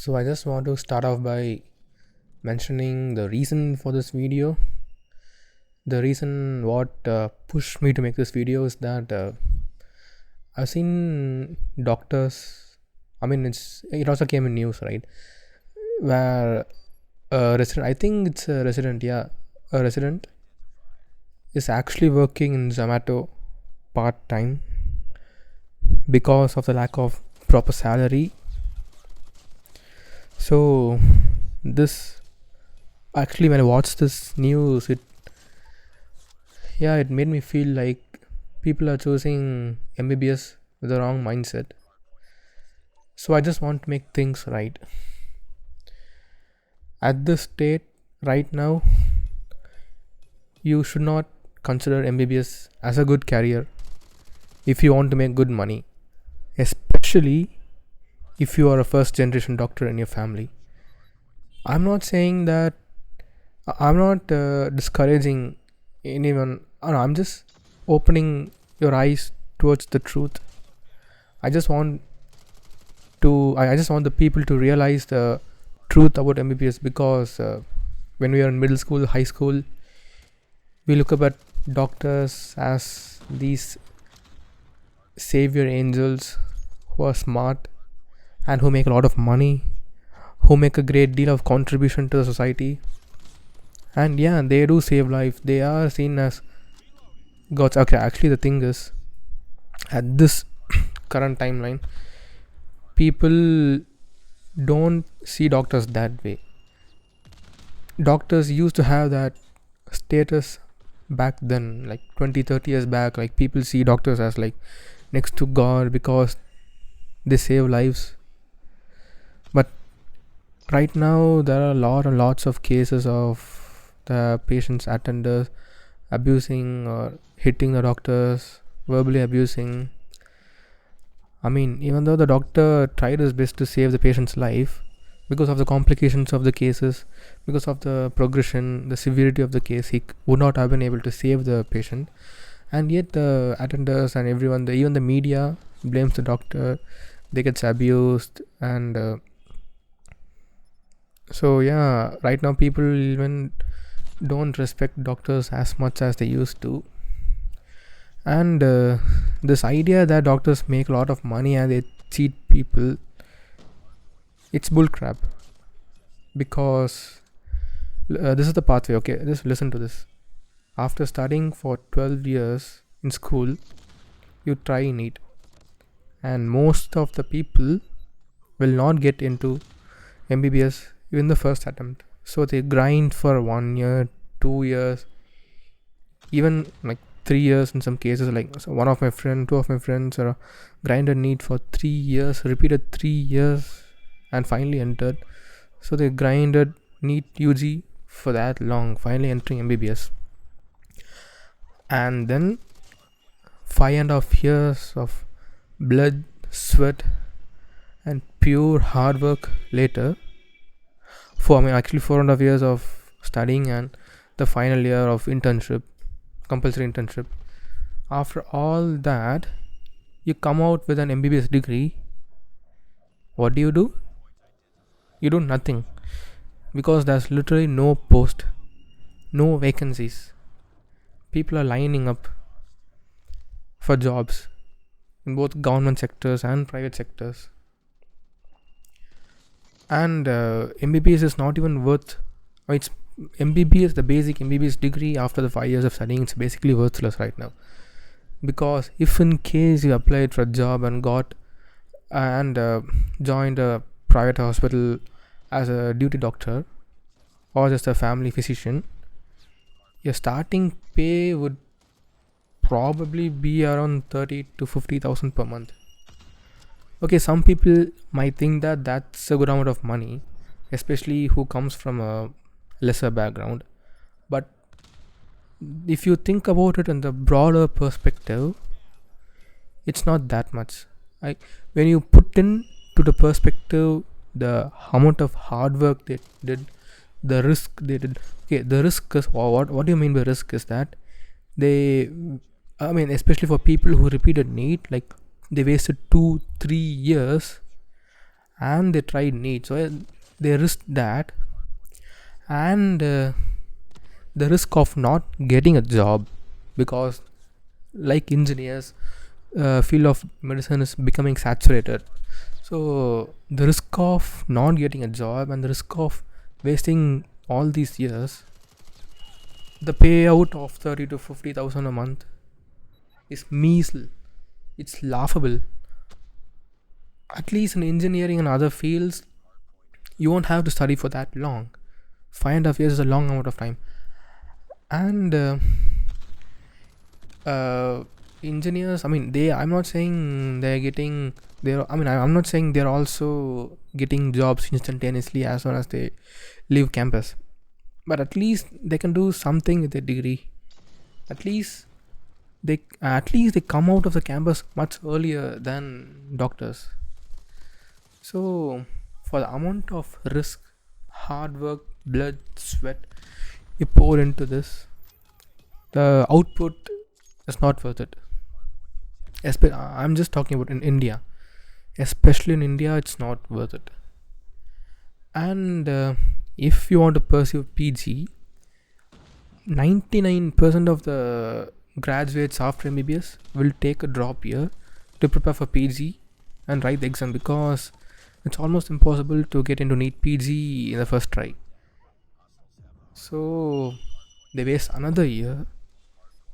So I just want to start off by mentioning the reason for this video. The reason what pushed me to make this video is that I've seen doctors. I mean, it also came in news, right? Where a resident, I think it's a resident, yeah, a resident is actually working in Zomato part time because of the lack of proper salary. So this actually, when I watched this news, it made me feel like people are choosing MBBS with the wrong mindset. So I just want to make things right. At this state, right now, you should not consider MBBS as a good career if you want to make good money, especially if you are a first generation doctor in your family. I'm not saying that, I'm not discouraging anyone. I'm just opening your eyes towards the truth. I just want the people to realize the truth about MBBS, because when we are in middle school, high school, we look up at doctors as these savior angels who are smart and who make a lot of money, who make a great deal of contribution to the society. And yeah, they do save life. They are seen as gods. Okay, actually the thing is, at this current timeline, people don't see doctors that way. Doctors used to have that status back then, like 20-30 years back. Like, people see doctors as like next to God because they save lives. But right now there are lots of cases of the patients, attenders abusing or hitting the doctors, verbally abusing. I mean, even though the doctor tried his best to save the patient's life, because of the complications of the cases, because of the progression, the severity of the case, he would not have been able to save the patient. And yet the attenders and everyone, even the media, blames the doctor. They get abused. And so yeah, right now people even don't respect doctors as much as they used to. And this idea that doctors make a lot of money and they cheat people, it's bullcrap. Because this is the pathway. Okay, just listen to this. After studying for 12 years in school, you try NEET, and most of the people will not get into MBBS in the first attempt. So they grind for 1 year, 2 years, even like 3 years in some cases. Like, so two of my friends are grinded NEET for 3 years, repeated 3 years, and finally entered. So they grinded NEET UG for that long, finally entering MBBS. And then 5.5 years of blood, sweat, and pure hard work later, 4.5 years of studying and the final year of internship, compulsory internship. After all that, you come out with an MBBS degree. What do? You do nothing, because there's literally no post, no vacancies. People are lining up for jobs in both government sectors and private sectors. And MBBS is not even worth, it's MBBS, the basic MBBS degree after the 5 years of studying, it's basically worthless right now. Because if in case you applied for a job and got and joined a private hospital as a duty doctor or just a family physician, your starting pay would probably be around 30 to 50,000 per month. Okay, some people might think that that's a good amount of money, especially who comes from a lesser background. But if you think about it in the broader perspective, it's not that much. When you put into the perspective the amount of hard work they did, the risk they did. Okay, the risk is, what do you mean by risk? Is that especially for people who repeated NEET, like they wasted 2-3 years, and they tried NEET. So they risked that, and the risk of not getting a job, because like engineers, field of medicine is becoming saturated. So the risk of not getting a job and the risk of wasting all these years, the payout of 30 to 50,000 a month is measly. It's laughable. At least in engineering and other fields, you won't have to study for that long. 5.5 years is a long amount of time. And engineers, I'm not saying I'm not saying they're also getting jobs instantaneously as soon as they leave campus. But at least they can do something with their degree. At least they come out of the campus much earlier than doctors. So for the amount of risk, hard work, blood, sweat you pour into this, the output is not worth it. I'm just talking about in India. Especially in India, it's not worth it. And if you want to pursue PG, 99% of the graduates after MBBS will take a drop year to prepare for PG and write the exam, because it's almost impossible to get into NEET PG in the first try. So they waste another year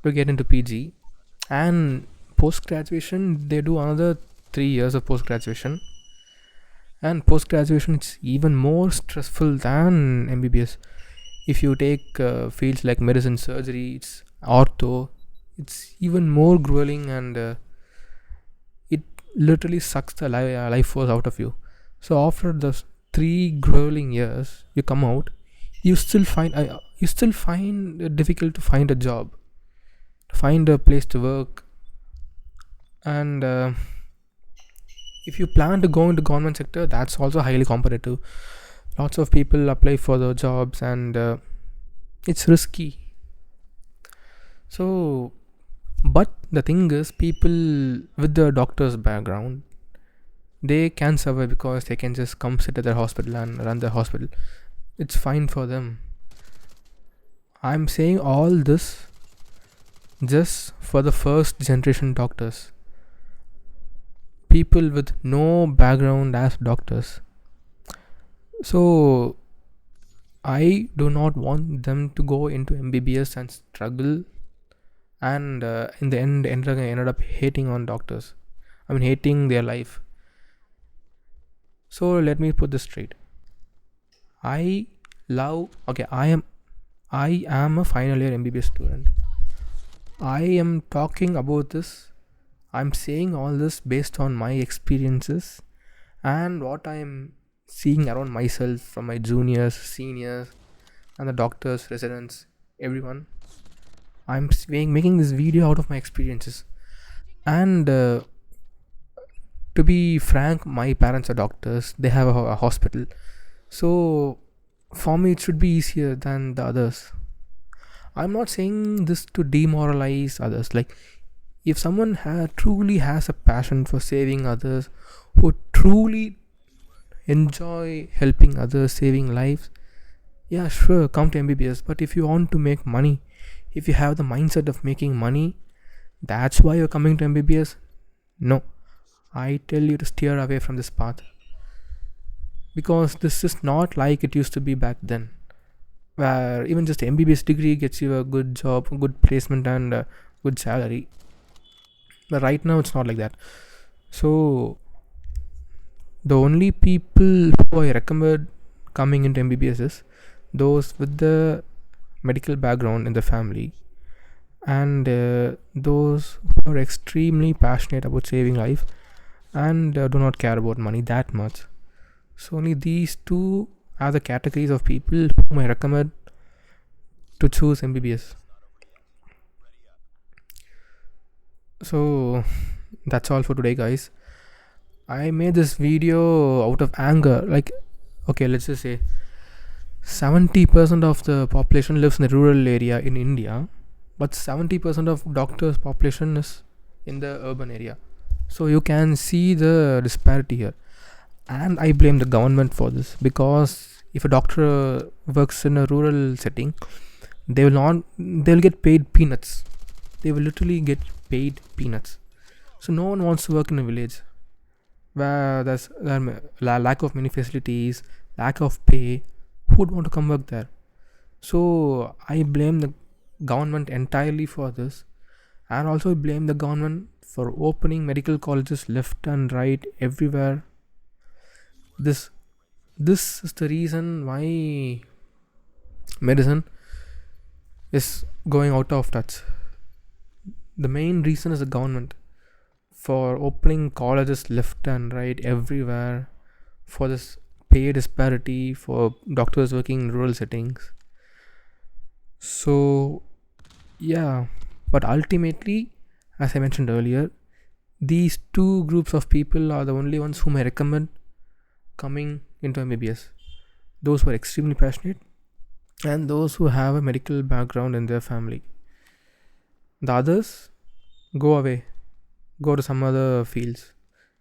to get into PG, and post graduation they do another 3 years of post graduation. And post graduation, it's even more stressful than MBBS. If you take fields like medicine, surgery, it's ortho, it's even more grueling, and it literally sucks the life force out of you. So after the 3 grueling years, you come out, you still find it difficult to find a job, to find a place to work. And if you plan to go into government sector, that's also highly competitive. Lots of people apply for the jobs, and it's risky. So, but the thing is, people with the doctor's background, they can survive because they can just come sit at their hospital and run the hospital. It's fine for them. I'm saying all this just for the first generation doctors, people with no background as doctors. So I do not want them to go into MBBS and struggle, and in the end ended up hating on doctors. Hating their life. So let me put this straight. I am a final year MBBS student. I am talking about this. I'm saying all this based on my experiences and what I am seeing around myself from my juniors, seniors, and the doctors, residents, everyone. I'm making this video out of my experiences. And to be frank, my parents are doctors. They have a hospital. So for me, it should be easier than the others. I'm not saying this to demoralize others. Like, if someone truly has a passion for saving others, who truly enjoy helping others, saving lives, yeah, sure, come to MBBS. But if you want to make money, if you have the mindset of making money, that's why you're coming to MBBS, no, I tell you to steer away from this path, because this is not like it used to be back then, where even just MBBS degree gets you a good job, good placement, and a good salary. But right now it's not like that. So the only people who I recommend coming into MBBS is those with the medical background in the family, and those who are extremely passionate about saving life and do not care about money that much. So only these two are the categories of people whom I recommend to choose MBBS. So that's all for today, guys. I made this video out of anger. Like, okay, let's just say 70% of the population lives in the rural area in India, but 70% of doctors' population is in the urban area. So you can see the disparity here. And I blame the government for this, because if a doctor works in a rural setting, they'll get paid peanuts. They will literally get paid peanuts. So no one wants to work in a village where there's lack of many facilities, lack of pay. Who would want to come work there? So I blame the government entirely for this, and also blame the government for opening medical colleges left and right everywhere. This this is the reason why medicine is going out of touch. The main reason is the government for opening colleges left and right everywhere, for this pay disparity for doctors working in rural settings. So yeah, but ultimately, as I mentioned earlier, these two groups of people are the only ones whom I recommend coming into MBBS. Those who are extremely passionate and those who have a medical background in their family. The others, go away, go to some other fields.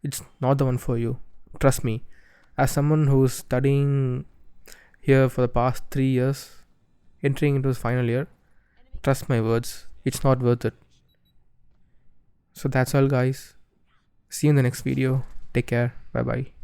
It's not the one for you. Trust me. As someone who's studying here for the past 3 years, entering into his final year, trust my words, it's not worth it. So that's all, guys. See you in the next video. Take care. Bye bye.